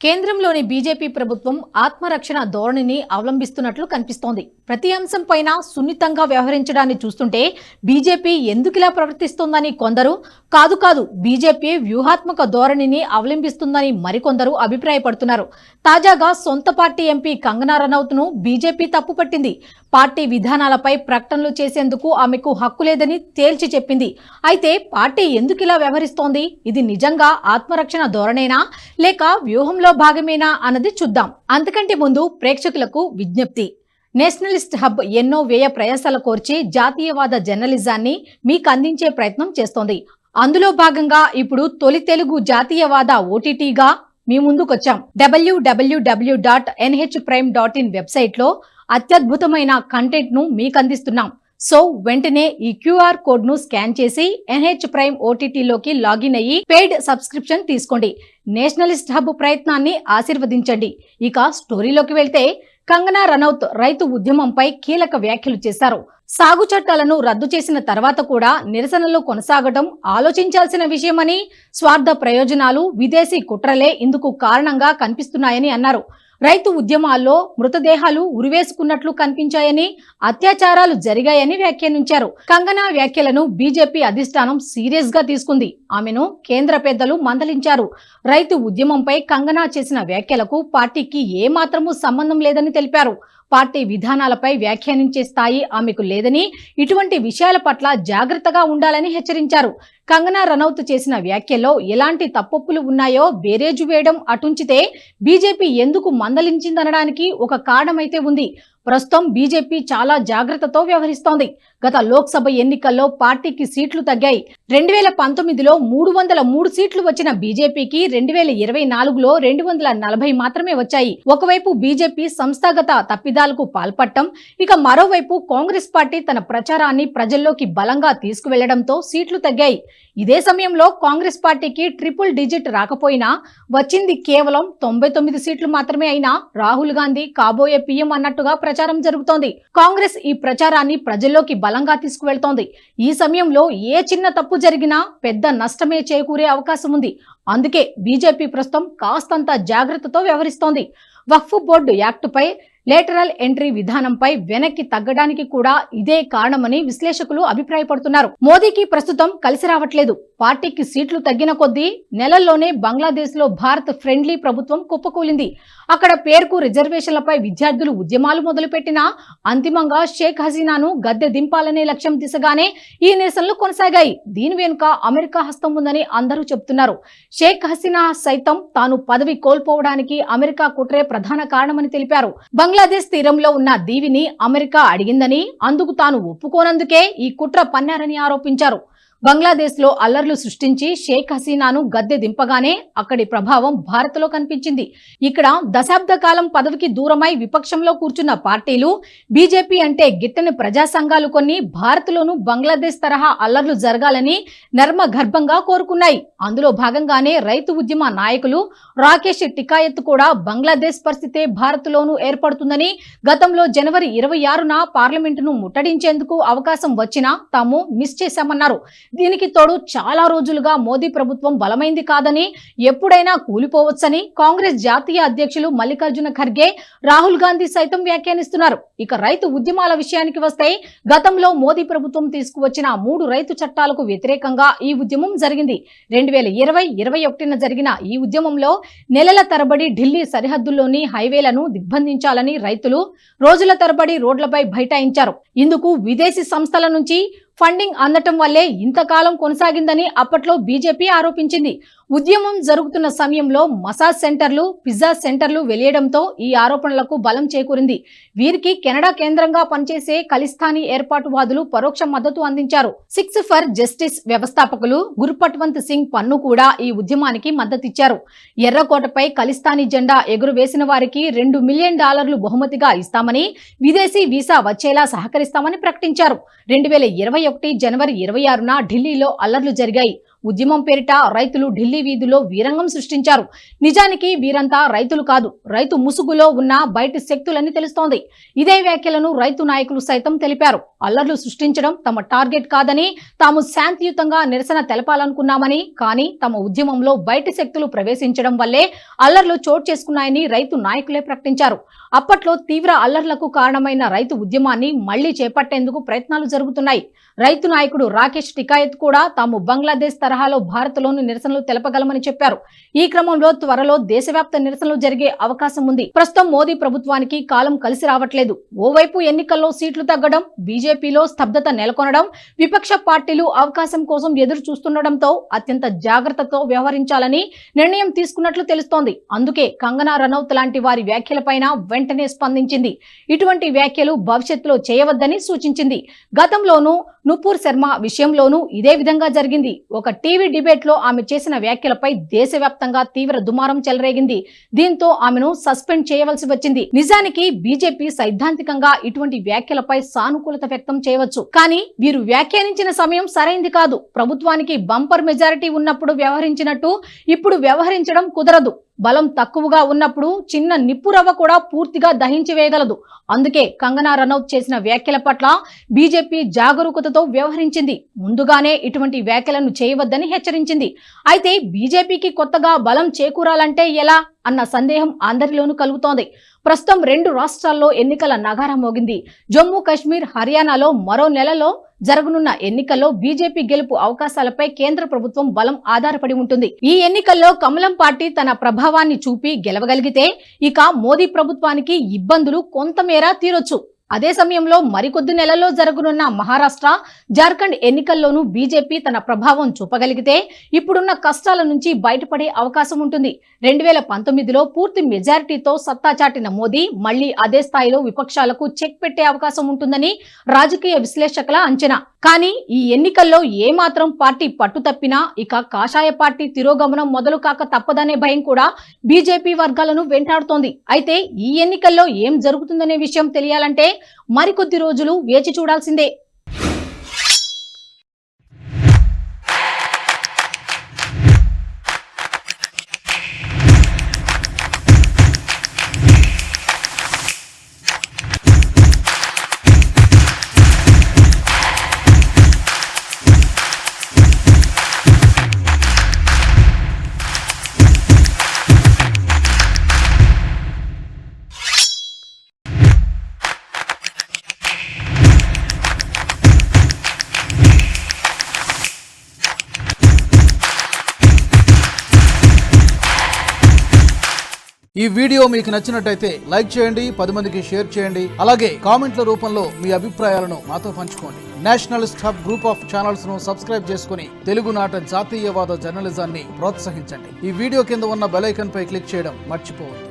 కేంద్రంలోని బీజేపీ ప్రభుత్వం ఆత్మరక్షణ ధోరణిని అవలంబిస్తున్నట్లు కనిపిస్తోంది. ప్రతి అంశంపైన సున్నితంగా వ్యవహరించడాన్ని చూస్తుంటే బీజేపీ ఎందుకిలా ప్రవర్తిస్తోందని కొందరు, కాదు బీజేపీ వ్యూహాత్మక ధోరణిని అవలంబిస్తుందని మరికొందరు అభిప్రాయపడుతున్నారు. తాజాగా సొంత పార్టీ ఎంపీ కంగనా రనౌత్ ను బీజేపీ తప్పుపట్టింది. పార్టీ విధానాలపై ప్రకటనలు చేసేందుకు ఆమెకు హక్కు లేదని తేల్చి చెప్పింది. అయితే పార్టీ ఎందుకిలా వ్యవహరిస్తోంది? ఇది నిజంగా ఆత్మరక్షణ ధోరణేనా లేక వ్యూహంలో భాగమేనా అన్నది చూద్దాం. అంతకంటే ముందు ప్రేక్షకులకు విజ్ఞప్తి. నేషనలిస్ట్ హబ్ ఎన్నో వ్యయ ప్రయాసాల కోర్చి జాతీయవాద జర్నలిజాన్ని మీకు అందించే ప్రయత్నం చేస్తోంది. అందులో భాగంగా ఇప్పుడు తొలి తెలుగు జాతీయవాద ఓటీటీగా మీ ముందుకొచ్చాం. www.nhprime.in వెబ్సైట్ లో అత్యద్భుతమైన కంటెంట్ ను మీకు అందిస్తున్నాం. సో వెంటనే ఈ క్యూఆర్ కోడ్ ను స్కాన్ చేసి ఎన్హెచ్ ప్రైమ్ ఓటీటీలోకి లాగిన్ అయ్యి పెయిడ్ సబ్స్క్రిప్షన్ తీసుకోండి. నేషనలిస్ట్ హబ్ ప్రయత్నాన్ని ఆశీర్వదించండి. ఇక స్టోరీలోకి వెళ్తే, కంగనా రనౌత్ రైతు ఉద్యమంపై కీలక వ్యాఖ్యలు చేశారు. సాగు చట్టాలను రద్దు చేసిన తర్వాత కూడా నిరసనలు కొనసాగడం ఆలోచించాల్సిన విషయమని, స్వార్థ ప్రయోజనాలు, విదేశీ కుట్రలే ఇందుకు కారణంగా కనిపిస్తున్నాయని అన్నారు. రైతు ఉద్యమాల్లో మృతదేహాలు ఉరివేసుకున్నట్లు కనిపించాయని, అత్యాచారాలు జరిగాయని వ్యాఖ్యానించారు. కంగనా వ్యాఖ్యలను బీజేపీ అధిష్టానం సీరియస్ గా తీసుకుంది. ఆమెను కేంద్ర పెద్దలు మందలించారు. రైతు ఉద్యమంపై కంగనా చేసిన వ్యాఖ్యలకు పార్టీకి ఏమాత్రమూ సంబంధం లేదని తెలిపారు. పార్టీ విధానాలపై వ్యాఖ్యానించే స్థాయి ఆమెకు లేదని, ఇటువంటి విషయాల పట్ల జాగ్రత్తగా ఉండాలని హెచ్చరించారు. కంగనా రనౌత్ చేసిన వ్యాఖ్యల్లో ఎలాంటి తప్పొప్పులు ఉన్నాయో బేరేజు వేయడం అటుంచితే, బీజేపీ ఎందుకు మందలించిందనడానికి ఒక కారణమైతే ఉంది. ప్రస్తుతం బీజేపీ చాలా జాగ్రత్తతో వ్యవహరిస్తోంది. గత లోక్సభ ఎన్నికల్లో పార్టీకి సీట్లు తగ్గాయి. 2019లో 303 సీట్లు వచ్చిన బీజేపీకి 2024లో 240 మాత్రమే వచ్చాయి. ఒకవైపు బీజేపీ సంస్థాగత తప్పిదాలకు పాల్పడటం, ఇక మరోవైపు కాంగ్రెస్ పార్టీ తన ప్రచారాన్ని ప్రజల్లోకి బలంగా తీసుకువెళ్లడంతో సీట్లు తగ్గాయి. ఇదే సమయంలో కాంగ్రెస్ పార్టీకి ట్రిపుల్ డిజిట్ రాకపోయినా వచ్చింది కేవలం 99 సీట్లు మాత్రమే. అయినా రాహుల్ గాంధీ కాబోయే పీఎం అన్నట్టుగా ప్రచారం జరుగుతోంది. కాంగ్రెస్ ఈ ప్రచారాన్ని ప్రజల్లోకి బలంగా తీసుకువెళ్తోంది. ఈ సమయంలో ఏ చిన్న తప్పు జరిగినా పెద్ద నష్టమే చేకూరే అవకాశం ఉంది. అందుకే బీజేపీ ప్రస్తుతం కాస్తంత జాగ్రత్తతో వ్యవహరిస్తోంది. వక్ఫ్ బోర్డు యాక్టుపై లేటరల్ ఎంట్రీ విధానంపై వెనక్కి తగ్గడానికి కూడా ఇదే కారణమని విశ్లేషకులు అభిప్రాయపడుతున్నారు. మోదీకి ప్రస్తుతం కలిసి రావట్లేదు. పార్టీకి సీట్లు తగ్గిన కొద్దీ నెలల్లోనే బంగ్లాదేశ్ లో భారత్ ఫ్రెండ్లీ ప్రభుత్వం కుప్పకూలింది. అక్కడ పేరుకు రిజర్వేషన్లపై విద్యార్థులు ఉద్యమాలు మొదలుపెట్టినా అంతిమంగా షేక్ హసీనాను గద్దె దింపాలనే లక్ష్యం దిశగానే ఈ నిరసనలు కొనసాగాయి. దీని వెనుక అమెరికా హస్తం ఉందని అందరూ చెబుతున్నారు. షేక్ హసీనా సైతం తాను పదవి కోల్పోవడానికి అమెరికా కుట్రే ప్రధాన కారణమని తెలిపారు. బంగ్లాదేశ్ తీరంలో ఉన్న దీవిని అమెరికా అడిగిందని, అందుకు తాను ఒప్పుకోనందుకే ఈ కుట్ర పన్నారని ఆరోపించారు. బంగ్లాదేశ్ లో అల్లర్లు సృష్టించి షేక్ హసీనాను గద్దె దింపగానే అక్కడి ప్రభావం భారత్ లో కనిపించింది. ఇక్కడ దశాబ్ద కాలం పదవికి దూరమై విపక్షంలో కూర్చున్న పార్టీలు, బీజేపీ అంటే గిట్టని ప్రజా సంఘాలు కొన్ని భారత్ లోను బంగ్లాదేశ్ తరహా అల్లర్లు జరగాలని నర్మ గర్భంగా కోరుకున్నాయి. అందులో భాగంగానే రైతు ఉద్యమ నాయకులు రాకేష్ టికాయత్ కూడా బంగ్లాదేశ్ పరిస్థితే భారత్ లోను ఏర్పడుతుందని, గతంలో జనవరి 26న పార్లమెంటును ముట్టడించేందుకు అవకాశం వచ్చినా తాము మిస్ చేశామన్నారు. దీనికి తోడు చాలా రోజులుగా మోదీ ప్రభుత్వం బలమైంది కాదని, ఎప్పుడైనా కూలిపోవచ్చని కాంగ్రెస్ జాతీయ అధ్యక్షులు మల్లికార్జున ఖర్గే, రాహుల్ గాంధీ సైతం వ్యాఖ్యానిస్తున్నారు. ఇక రైతు ఉద్యమాల విషయానికి వస్తే, గతంలో మోదీ ప్రభుత్వం తీసుకువచ్చిన 3 రైతు చట్టాలకు వ్యతిరేకంగా ఈ ఉద్యమం జరిగింది. 2020-21న జరిగిన ఈ ఉద్యమంలో నెలల తరబడి ఢిల్లీ సరిహద్దుల్లోని హైవేలను దిగ్బంధించాలని రైతులు రోజుల తరబడి రోడ్లపై బైఠాయించారు. ఇందుకు విదేశీ సంస్థల నుంచి ఫండింగ్ అందటం వల్లే ఇంతకాలం కొనసాగిందని అప్పట్లో బీజేపీ ఆరోపించింది. ఉద్యమం జరుగుతున్న సమయంలో మసాజ్ సెంటర్లు, పిజ్జా సెంటర్లు వెలియడంతో ఈ ఆరోపణలకు బలం చేకూరింది. వీరికి కెనడా కేంద్రంగా పనిచేసే ఖలిస్తానీ ఏర్పాటువాదులు పరోక్ష మద్దతు అందించారు. సిక్స్ ఫర్ జస్టిస్ వ్యవస్థాపకులు గుర్పట్వంత్ సింగ్ పన్ను కూడా ఈ ఉద్యమానికి మద్దతిచ్చారు. ఎర్రకోటపై ఖలిస్తానీ జెండా ఎగురవేసిన వారికి $2 మిలియన్ బహుమతిగా ఇస్తామని, విదేశీ వీసా వచ్చేలా సహకరిస్తామని ప్రకటించారు. 2021 జనవరి 26న ఢిల్లీలో అల్లర్లు జరిగాయి. ఉద్యమం పేరిట రైతులు ఢిల్లీ వీధుల్లో వీరంగం సృష్టించారు. నిజానికి వీరంతా రైతులు కాదు, రైతు ముసుగులో ఉన్న బయటి శక్తులని తెలుస్తోంది. ఇదే వ్యాఖ్యలను రైతు నాయకులు సైతం తెలిపారు. అల్లర్లు సృష్టించడం తమ టార్గెట్ కాదని, తాము శాంతియుతంగా నిరసన తెలపాలనుకున్నామని, కానీ తమ ఉద్యమంలో బయటి శక్తులు ప్రవేశించడం వల్లే అల్లర్లు చోటు చేసుకున్నాయని రైతు నాయకులే ప్రకటించారు. అప్పట్లో తీవ్ర అల్లర్లకు కారణమైన రైతు ఉద్యమాన్ని మళ్లీ చేపట్టేందుకు ప్రయత్నాలు జరుగుతున్నాయి. రైతు నాయకుడు రాకేష్ టికాయత్ కూడా తాము బంగ్లాదేశ్ తరహాలో భారత్లోని నిరసనలు తెలపగలమని చెప్పారు. ఈ క్రమంలో త్వరలో దేశవ్యాప్త నిరసనలు జరిగే అవకాశం ఉంది. ప్రస్తుతం మోదీ ప్రభుత్వానికి కాలం కలిసి రావట్లేదు. ఓవైపు ఎన్నికల్లో సీట్లు తగ్గడం, బీజేపీలో స్తబ్దత నెలకొనడం, విపక్ష పార్టీలు అవకాశం కోసం ఎదురు చూస్తుండటంతో అత్యంత జాగ్రత్తతో వ్యవహరించాలని నిర్ణయం తీసుకున్నట్లు తెలుస్తోంది. అందుకే కంగనా రనౌత్ లాంటి వారి వ్యాఖ్యలపైన వెంటనే స్పందించింది. ఇటువంటి వ్యాఖ్యలు భవిష్యత్తులో చేయవద్దని సూచించింది. గతంలోనూ నుపూర్ శర్మ విషయంలోనూ ఇదే విధంగా జరిగింది. ఒక టీవీ డిబేట్ లో ఆమె చేసిన వ్యాఖ్యలపై దేశవ్యాప్తంగా తీవ్ర దుమారం చెలరేగింది. దీంతో ఆమెను సస్పెండ్ చేయవలసి వచ్చింది. నిజానికి బీజేపీ సైద్ధాంతికంగా ఇటువంటి వ్యాఖ్యలపై సానుకూలత వ్యక్తం చేయవచ్చు, కానీ వీరు వ్యాఖ్యానించిన సమయం సరైంది కాదు. ప్రభుత్వానికి బంపర్ మెజారిటీ ఉన్నప్పుడు వ్యవహరించినట్టు ఇప్పుడు వ్యవహరించడం కుదరదు. బలం తక్కువగా ఉన్నప్పుడు చిన్న నిప్పురవ్వ కూడా పూర్తిగా దహించి వేయగలదు. అందుకే కంగనా రనౌత్ చేసిన వ్యాఖ్యల పట్ల బీజేపీ జాగరూకతతో వ్యవహరించింది. ముందుగానే ఇటువంటి వ్యాఖ్యలను చేయవద్దని హెచ్చరించింది. అయితే బీజేపీకి కొత్తగా బలం చేకూరాలంటే ఎలా అన్న సందేహం అందరిలోనూ కలుగుతోంది. ప్రస్తుతం 2 రాష్ట్రాల్లో ఎన్నికల నగారా మోగింది. జమ్మూ కాశ్మీర్, హర్యానాలో మరో నెలలో జరగనున్న ఎన్నికల్లో బీజేపీ గెలుపు అవకాశాలపై కేంద్ర ప్రభుత్వం బలం ఆధారపడి ఉంటుంది. ఈ ఎన్నికల్లో కమలం పార్టీ తన ప్రభావాన్ని చూపి గెలవగలిగితే ఇక మోదీ ప్రభుత్వానికి ఇబ్బందులు కొంతమేర తీరొచ్చు. అదే సమయంలో మరికొద్ది నెలల్లో జరగనున్న మహారాష్ట్ర, జార్ఖండ్ ఎన్నికల్లోనూ బీజేపీ తన ప్రభావం చూపగలిగితే ఇప్పుడున్న కష్టాల నుంచి బయటపడే అవకాశం ఉంటుంది. 2019లో పూర్తి మెజారిటీతో సత్తా చాటిన మోదీ మళ్లీ అదే స్థాయిలో విపక్షాలకు చెక్ పెట్టే అవకాశం ఉంటుందని రాజకీయ విశ్లేషకుల అంచనా. కానీ ఈ ఎన్నికల్లో ఏమాత్రం పార్టీ పట్టు తప్పినా ఇక కాషాయ పార్టీ తిరోగమనం మొదలు కాక తప్పదనే భయం కూడా బీజేపీ వర్గాలను వెంటాడుతోంది. అయితే ఈ ఎన్నికల్లో ఏం జరుగుతుందనే విషయం తెలియాలంటే మరికొద్ది రోజులు వేచి చూడాల్సిందే. ఈ వీడియో మీకు నచ్చినట్టయితే లైక్ చేయండి, 10 మందికి షేర్ చేయండి. అలాగే కామెంట్ల రూపంలో మీ అభిప్రాయాలను మాతో పంచుకోండి. Nationalist hub group of channels ను సబ్స్క్రైబ్ చేసుకుని తెలుగునాట జాతీయవాద జర్నలిజాన్ని ప్రోత్సహించండి. ఈ వీడియో కింద ఉన్న బెల్ ఐకాన్ పై క్లిక్ చేయడం మర్చిపోవద్దు.